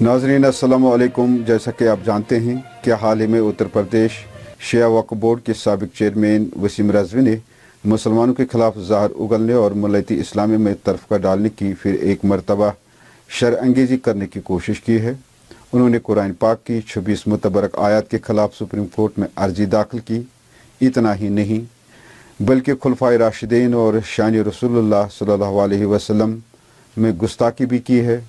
नाज़रीन अस्सलामु अलैकुम। जैसा कि आप जानते हैं कि हाल ही में उत्तर प्रदेश शिया वक्फ बोर्ड के साबिक चेयरमैन वसीम रज़वी ने मुसलमानों के खिलाफ ज़हर उगलने और मिल्लत इस्लामी में तरफ़का डालने की फिर एक मरतबा शर अंगेज़ी करने की कोशिश की है। उन्होंने कुरान पाक की 26 मुतबरक आयत के खिलाफ सुप्रीम कोर्ट में अर्जी दाखिल की। इतना ही नहीं बल्कि खुलफाए राशिदीन और शान रसूलुल्लाह सल्लल्लाहु अलैहि वसल्लम में गुस्ताखी भी की है।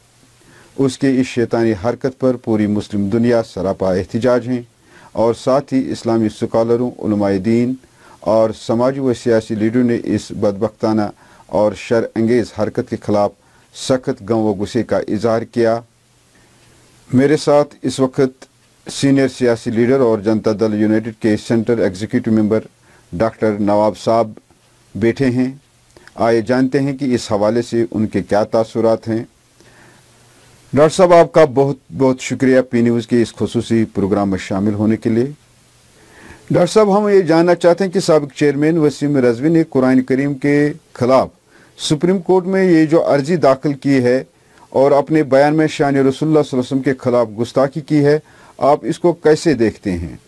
उसके इस शैतानी हरकत पर पूरी मुस्लिम दुनिया सरापा एहतिजाज हैं और साथ ही इस्लामी स्कॉलरों, उलमाए दीन और समाजी व सियासी लीडरों ने इस बदबख्ताना और शर अंगेज़ हरकत के खिलाफ सख्त गम व गुस्से का इजहार किया। मेरे साथ इस वक्त सीनियर सियासी लीडर और जनता दल यूनाइटेड के सेंट्रल एग्जीक्यूटिव मेंबर डॉक्टर नवाब साहब बैठे हैं। आइए जानते हैं कि इस हवाले से उनके क्या तासुरात हैं। डॉक्टर साहब, आपका बहुत बहुत शुक्रिया पी न्यूज़ के इस खुसूसी प्रोग्राम में शामिल होने के लिए। डॉक्टर साहब, हम ये जानना चाहते हैं कि साबिक चेयरमैन वसीम रज़वी ने कुरान करीम के खिलाफ सुप्रीम कोर्ट में ये जो अर्जी दाखिल की है और अपने बयान में शान रसूलुल्लाह सल्लल्लाहु अलैहि वसल्लम के खिलाफ गुस्ताखी की है, आप इसको कैसे देखते हैं?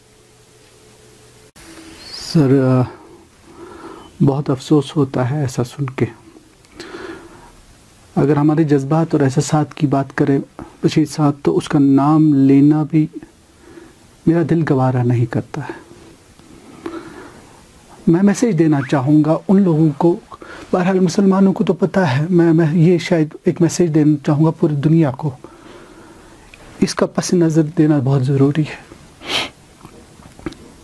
सर, बहुत अफसोस होता है ऐसा सुन के। अगर हमारे जज्बात और एहसासात की बात करें बशीर साहब, तो उसका नाम लेना भी मेरा दिल गवारा नहीं करता है। मैं मैसेज देना चाहूँगा उन लोगों को, बहरहाल मुसलमानों को तो पता है, मैं ये शायद एक मैसेज देना चाहूँगा पूरी दुनिया को। इसका पस नज़र देना बहुत ज़रूरी है।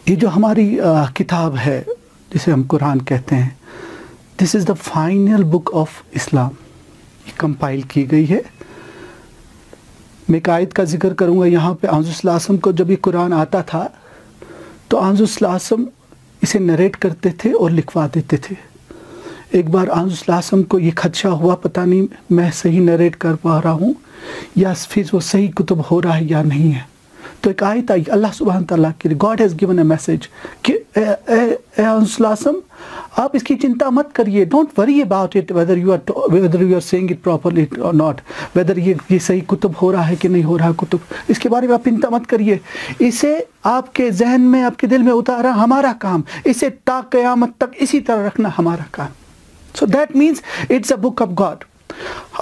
ये जो हमारी किताब है जिसे हम कुरान कहते हैं, this is the final book of Islam, compile की गई है। मैं एक आयत का जिक्र करूँगा यहाँ पे। आज़म को जब ये कुरान आता था तो आज़म इसे नरेट करते थे और लिखवा देते थे। एक बार आज़म को ये खदशा हुआ, पता नहीं मैं सही नरेट कर पा रहा हूँ या फिर वो सही कुतुब हो रहा है या नहीं है, तो एक आयत आई अल्लाह सुब्हान तआला के लिए, God has given a message कि आज़म आप इसकी चिंता मत करिए, don't worry about it whether you are saying it properly और नॉट, वेदर ये सही कुतुब हो रहा है कि नहीं हो रहा कुतुब, इसके बारे में आप चिंता मत करिए। इसे आपके जहन में, आपके दिल में उतारा हमारा काम, इसे ता क़यामत तक इसी तरह रखना हमारा काम। So that means it's a book of God.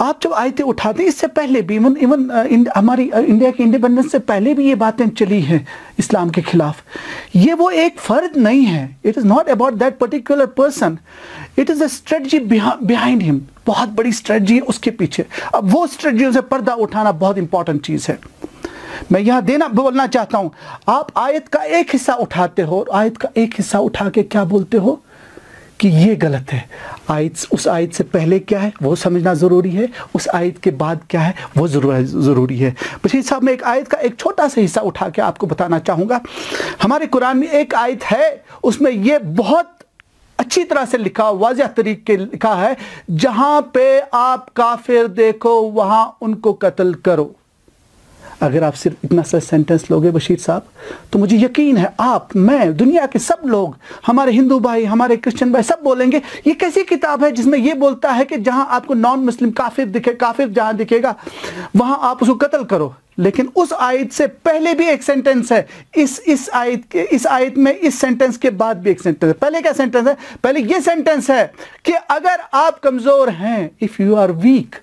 आप जब आयतें उठाते हैं, इससे पहले भी इवन हमारी इंडिया के इंडिपेंडेंस से पहले भी ये बातें चली हैं इस्लाम के खिलाफ। ये वो एक फ़र्द नहीं है, it is not about that particular person, it is a strategy behind him. बहुत बड़ी स्ट्रेटजी है उसके पीछे। अब वो स्ट्रेटजियों से पर्दा उठाना बहुत इंपॉर्टेंट चीज़ है। मैं यहाँ बोलना चाहता हूँ, आप आयत का एक हिस्सा उठाते हो और आयत का एक हिस्सा उठा के क्या बोलते हो कि ये गलत है। उस आयत से पहले क्या है वो समझना ज़रूरी है, उस आयत के बाद क्या है वो ज़रूरी है। बशीर साहब, मैं एक आयत का एक छोटा सा हिस्सा उठा के आपको बताना चाहूँगा। हमारे कुरान में एक आयत है, उसमें ये बहुत अच्छी तरह से लिखा, वाज़िह तरीके लिखा है, जहाँ पे आप काफिर देखो वहाँ उनको कत्ल करो। अगर आप सिर्फ इतना सा सेंटेंस लोगे बशीर साहब, तो मुझे यकीन है आप, मैं, दुनिया के सब लोग, हमारे हिंदू भाई, हमारे क्रिश्चियन भाई सब बोलेंगे ये कैसी किताब है जिसमें ये बोलता है कि जहां आपको नॉन मुस्लिम काफिर जहां दिखेगा वहां आप उसको कत्ल करो। लेकिन उस आयत से पहले भी एक सेंटेंस है, इस आयत में इस सेंटेंस के बाद भी एक सेंटेंस है। पहले क्या सेंटेंस है? पहले ये सेंटेंस है कि अगर आप कमजोर हैं, इफ यू आर वीक,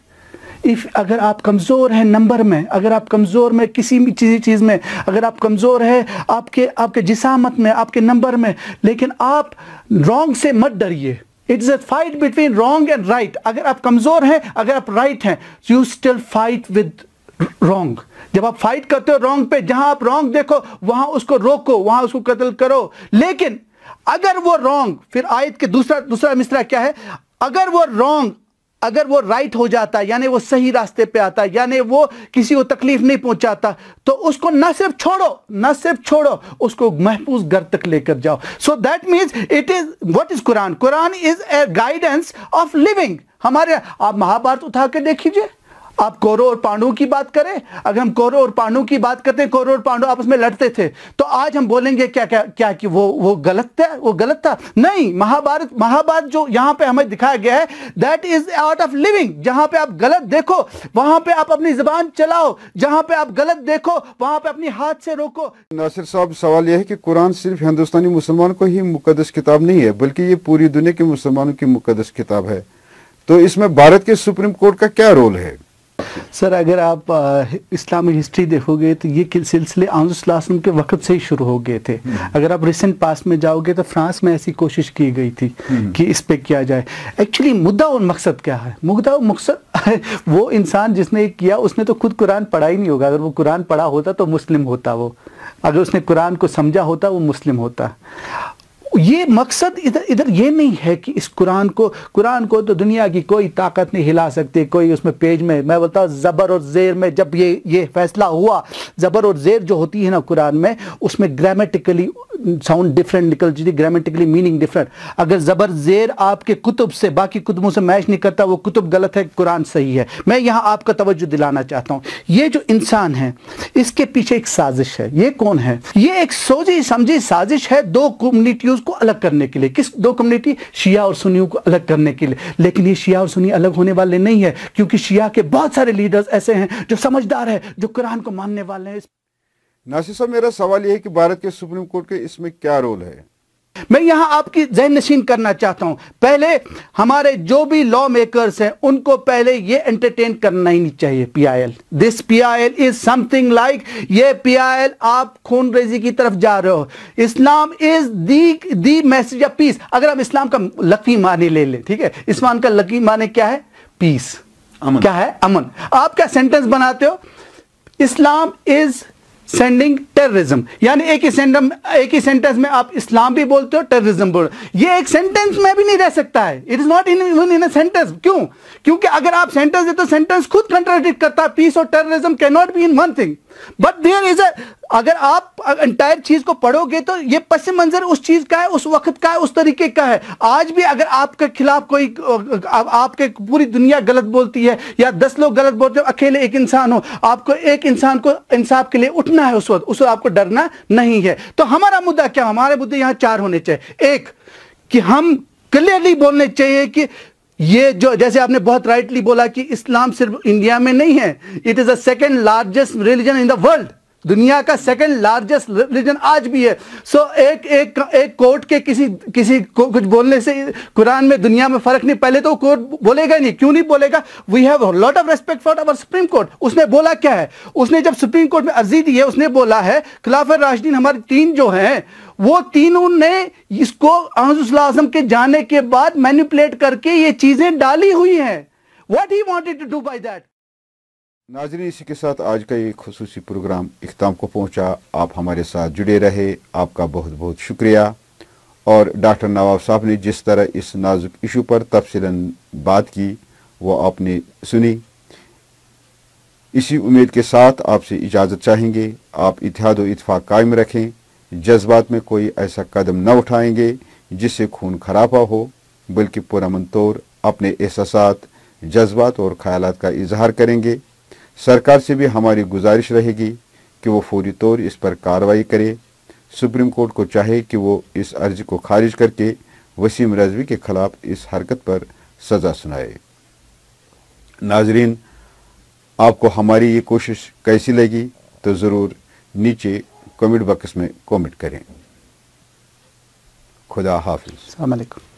अगर आप कमज़ोर हैं नंबर में, अगर आप कमज़ोर में किसी भी चीज़ में, अगर आप कमज़ोर हैं आपके जिसामत में, आपके नंबर में, लेकिन आप रॉन्ग से मत डरिए। It's a fight between wrong and right. अगर आप कमज़ोर हैं, अगर आप राइट हैं, you still fight with wrong. जब आप फाइट करते हो रॉन्ग पे, जहां आप रॉन्ग देखो वहां उसको रोको, वहां उसको कत्ल करो। लेकिन अगर वो रॉन्ग, फिर आयत के दूसरा मिसरा क्या है? अगर वो रॉन्ग, अगर वो राइट हो जाता है, यानी वो सही रास्ते पे आता है, यानी वो किसी को तकलीफ नहीं पहुंचाता, तो उसको न सिर्फ छोड़ो, उसको महफूज घर तक लेकर जाओ। So that means it is what is Quran is a guidance of living. हमारे, आप महाभारत उठा के देखिए, آپ کورو اور پانڈو کی بات کریں, اگر ہم کورو اور پانڈو کی بات کرتے ہیں, کورو اور پانڈو آپس میں لڑتے تھے, تو آج ہم بولیں گے کیا کہ وہ غلط تھا, وہ غلط تھا؟ نہیں, مہابھارت جو یہاں پہ ہمیں دکھایا گیا ہے, that is art of living. جہاں پہ آپ غلط دیکھو وہاں پہ آپ اپنی زبان چلاؤ, جہاں پہ آپ غلط دیکھو وہاں پہ اپنی ہاتھ سے روکو. ناصر صاحب, سوال یہ ہے کہ قرآن صرف ہندوستانی مسلمانوں کو ہی مقدس کتاب نہیں ہے, بلکہ یہ پوری دنیا کے مسلمانوں کی مقدس کتاب ہے. تو اس میں بھارت کے سپریم کورٹ کا کیا رول ہے؟ سر, اگر آپ اسلامی ہسٹری دیکھو گے تو یہ سلسلے حضرت صلی اللہ علیہ وسلم کے وقت سے ہی شروع ہو گئے تھے. اگر آپ ریسنٹ پاس میں جاؤ گے تو فرانس میں ایسی کوشش کی گئی تھی کہ اس پہ کیا جائے. ایکچولی مدعا اور مقصد کیا ہے؟ مدعا اور مقصد وہ انسان جس نے کیا اس نے تو خود قرآن پڑھا ہی نہیں ہوگا. اگر وہ قرآن پڑھا ہوتا تو مسلم ہوتا, وہ اگر اس نے قرآن کو سمجھا ہوتا وہ مسلم ہوتا. یہ مقصد ادھر یہ نہیں ہے کہ اس قرآن کو تو دنیا کی کوئی طاقت نہیں ہلا سکتی. کوئی اس میں پیج میں بولتا ہوں زبر اور زیر میں جب یہ فیصلہ ہوا, زبر اور زیر جو ہوتی ہے نا قرآن میں, اس میں گرامیٹیکلی ساؤنڈ ڈفرینٹ نکل جاتی, گرامیٹیکلی میننگ ڈفرینٹ. اگر زبر زیر آپ کے کتب سے باقی کتبوں سے میچ نہیں کرتا, وہ کتب غلط ہے, قرآن صحیح ہے. میں یہاں آپ کا توجہ دلانا چاہتا ہوں, یہ جو انسان ہے اس کے پیچھے ایک سازش ہے. یہ کون ہے؟ یہ ایک سوچی سمجھی سازش ہے دو کمیونٹیوں کو الگ کرنے کے لیے. کس دو کمیونٹی؟ شیعہ اور سنیوں کو الگ کرنے کے لیے. لیکن یہ شیعہ اور سنی الگ ہونے والے نہیں ہے, کیونکہ شیعہ کے بہت سارے لیڈرز ایسے ہیں جو سمجھدار ہیں, جو قرآن کو ماننے والے ہیں. ناصر صاحب, میرا سوال یہ ہے کہ بھارت کے سپریم کورٹ کے اس میں کیا رول ہے؟ میں یہاں آپ کی ذہن نشین کرنا چاہتا ہوں. پہلے ہمارے جو بھی لا میکرز ہیں ان کو پہلے یہ انٹرٹین کرنا ہی نہیں چاہیے. دس PIL از سم تھنگ لائک, یہ PIL آپ خون ریزی کی طرف جا رہے ہو. اسلام از دی میسج آف پیس. اگر ہم اسلام کا لفظی معنی لے لیں, ٹھیک ہے, اسلام کا لفظی معنی کیا ہے؟ پیس. کیا ہے؟ امن. آپ کیا سینٹنس بناتے ہو؟ اسلام از سینڈنگ ٹیررزم. یعنی ایک ہی سینٹنس میں آپ اسلام بھی بولتے ہو, ٹیررزم بول رہے ہو. یہ ایک سینٹنس میں بھی نہیں رہ سکتا ہے. It is not even in a sentence. کیوں؟ کیونکہ اگر آپ سینٹنس دے تو سینٹنس خود کنٹراڈکٹ کرتا ہے. پیس اور terrorism can not be in one thing. But there is a, اگر آپ انٹائر چیز کو پڑھو گے تو یہ پس منظر اس چیز کا ہے, اس وقت کا ہے, اس طریقے کا ہے. آج بھی اگر آپ کے خلاف کوئی, آپ کے پوری دنیا غلط بولتی ہے یا 10 لوگ غلط بولتے ہیں, اکیلے ایک انسان ہو, آپ کو ایک انسان کو انصاف کے لیے اٹھنا ہے. اس وقت آپ کو ڈرنا نہیں ہے. تو ہمارا مدعا کیا؟ ہمارے مدعے یہاں 4 ہونے چاہیے. ایک, کہ ہم کلیئرلی بولنے چاہیے کہ یہ جو, جیسے آپ نے بہت رائٹلی بولا کہ اسلام صرف انڈیا میں نہیں ہے, it is a second largest religion in the world. دنیا کا سیکنڈ لارجسٹ ریلیجن آج بھی ہے. سو ایک کورٹ کے کسی کو کچھ بولنے سے قرآن میں دنیا میں فرق نہیں. پہلے تو کورٹ بولے گا نہیں. کیوں نہیں بولے گا؟ We have lot of respect for اور سپریم کورٹ. اس نے بولا کیا ہے؟ اس نے جب سپریم کورٹ میں عرضی دی ہے, اس نے بولا ہے خلافہ راشدین ہمارے 3 جو ہیں, وہ تینوں نے اس کو حضرت صلی اللہ علیہ وسلم کے جانے کے بعد مینیپولیٹ کر کے یہ چیزیں ڈالی ہوئی ہیں. What he wanted to do by that. ناظرین, اسی کے ساتھ آج کا یہ خصوصی پروگرام اختتام کو پہنچا. آپ ہمارے ساتھ جڑے رہے, آپ کا بہت بہت شکریہ. اور ڈاکٹر نواب صاحب نے جس طرح اس نازک ایشو پر تفصیلاً بات کی وہ آپ نے سنی. اسی امید کے ساتھ آپ سے اجازت چاہیں گے. آپ اتحاد و اتفاق قائم رکھیں, جذبات میں کوئی ایسا قدم نہ اٹھائیں گے جس سے خون خرابہ ہو, بلکہ پرامن طور اپنے احساسات, جذبات اور خیالات کا اظہار کریں گے. سرکار سے بھی ہماری گزارش رہے گی کہ وہ فوری طور اس پر کارروائی کرے. سپریم کورٹ کو چاہے کہ وہ اس عرضی کو خارج کر کے وسیم رضوی کے خلاف اس حرکت پر سزا سنائے. ناظرین, آپ کو ہماری یہ کوشش کیسی لگی تو ضرور نیچے کمنٹ باکس میں کامنٹ کریں. خدا حافظ. السلام علیکم.